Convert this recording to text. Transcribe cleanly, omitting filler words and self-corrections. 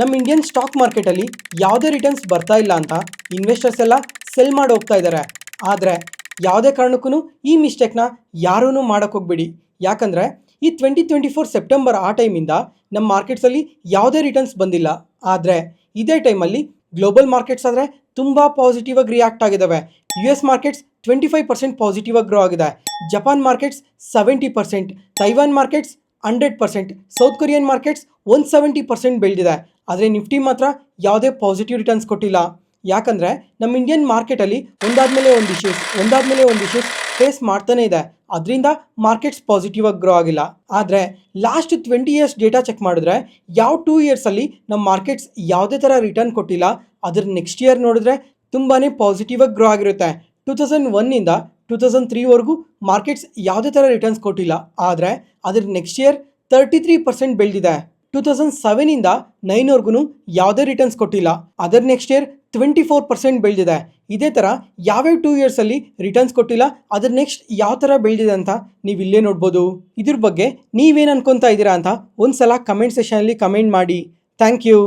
ನಮ್ಮ Indian stock ಮಾರ್ಕೆಟಲ್ಲಿ ಯಾವುದೇ ರಿಟರ್ನ್ಸ್ ಬರ್ತಾ ಇಲ್ಲ ಅಂತ ಇನ್ವೆಸ್ಟರ್ಸ್ ಎಲ್ಲ ಸೆಲ್ ಮಾಡಿ ಹೋಗ್ತಾ ಇದ್ದಾರೆ. ಆದರೆ ಯಾವುದೇ ಕಾರಣಕ್ಕೂ ಈ ಮಿಸ್ಟೇಕ್ನ ಯಾರೂ ಮಾಡೋಕ್ಕೆ ಹೋಗ್ಬೇಡಿ. ಯಾಕಂದರೆ ಈ 2024 ಸೆಪ್ಟೆಂಬರ್ ಆ ಟೈಮಿಂದ ನಮ್ಮ ಮಾರ್ಕೆಟ್ಸಲ್ಲಿ ಯಾವುದೇ ರಿಟರ್ನ್ಸ್ ಬಂದಿಲ್ಲ. ಆದರೆ ಇದೇ ಟೈಮಲ್ಲಿ ಗ್ಲೋಬಲ್ ಮಾರ್ಕೆಟ್ಸ್ ಆದರೆ ತುಂಬ ಪಾಸಿಟಿವ್ ಆಗಿ ರಿಯಾಕ್ಟ್ ಆಗಿದ್ದಾವೆ. US ಮಾರ್ಕೆಟ್ಸ್ 25% ಪಾಸಿಟಿವ್ ಆಗಿ ಗ್ರೋ ಆಗಿದೆ. Japan markets 70%, Taiwan markets 100%, south Korean markets 170% ಬೆಳೆದಿದೆ. ಆದರೆ ನಿಫ್ಟಿ ಮಾತ್ರ ಯಾವುದೇ ಪಾಸಿಟಿವ್ ರಿಟರ್ನ್ಸ್ ಕೊಟ್ಟಿಲ್ಲ. ಯಾಕಂದರೆ ನಮ್ಮ ಇಂಡಿಯನ್ ಮಾರ್ಕೆಟಲ್ಲಿ ಒಂದಾದ್ಮೇಲೆ ಒಂದು ಇಶ್ಯೂಸ್ ಫೇಸ್ ಮಾಡ್ತಾನೆ ಇದೆ. ಅದರಿಂದ ಮಾರ್ಕೆಟ್ಸ್ ಪಾಸಿಟಿವ್ ಆಗಿ ಗ್ರೋ ಆಗಿಲ್ಲ. ಆದರೆ ಲಾಸ್ಟ್ 20 ಇಯರ್ಸ್ ಡೇಟಾ ಚೆಕ್ ಮಾಡಿದ್ರೆ ಯಾವ 2 ಇಯರ್ಸಲ್ಲಿ ನಮ್ಮ ಮಾರ್ಕೆಟ್ಸ್ ಯಾವುದೇ ಥರ ರಿಟರ್ನ್ ಕೊಟ್ಟಿಲ್ಲ. ಅದ್ರ ನೆಕ್ಸ್ಟ್ ಇಯರ್ ನೋಡಿದ್ರೆ ತುಂಬಾ ಪಾಸಿಟಿವ್ ಆಗಿ ಗ್ರೋ ಆಗಿರುತ್ತೆ. 2001ಇಂದ 2003ವರೆಗೂ ಮಾರ್ಕೆಟ್ಸ್ ಯಾವುದೇ ಥರ ರಿಟರ್ನ್ಸ್ ಕೊಟ್ಟಿಲ್ಲ. ಆದರೆ ಅದ್ರ ನೆಕ್ಸ್ಟ್ ಇಯರ್ 33% ಬೆಳೆದಿದೆ. 2007ಇಂದ 9ವರೆಗೂ ಯಾವುದೇ ರಿಟರ್ನ್ಸ್ ಕೊಟ್ಟಿಲ್ಲ. ಅದರ ನೆಕ್ಸ್ಟ್ ಇಯರ್ 24% ಬೆಳೆದಿದೆ. ಇದೇ ಥರ ಯಾವ್ಯಾವ 2 ಇಯರ್ಸಲ್ಲಿ ರಿಟರ್ನ್ಸ್ ಕೊಟ್ಟಿಲ್ಲ, ಅದ್ರ ನೆಕ್ಸ್ಟ್ ಯಾವ ಥರ ಬೆಳೆದಿದೆ ಅಂತ ನೀವು ಇಲ್ಲೇ ನೋಡ್ಬೋದು. ಇದ್ರ ಬಗ್ಗೆ ನೀವೇನು ಅನ್ಕೊತಾ ಇದ್ದೀರಾ ಅಂತ ಒಂದ್ಸಲ ಕಮೆಂಟ್ ಸೆಷನಲ್ಲಿ ಕಮೆಂಟ್ ಮಾಡಿ. Thank you.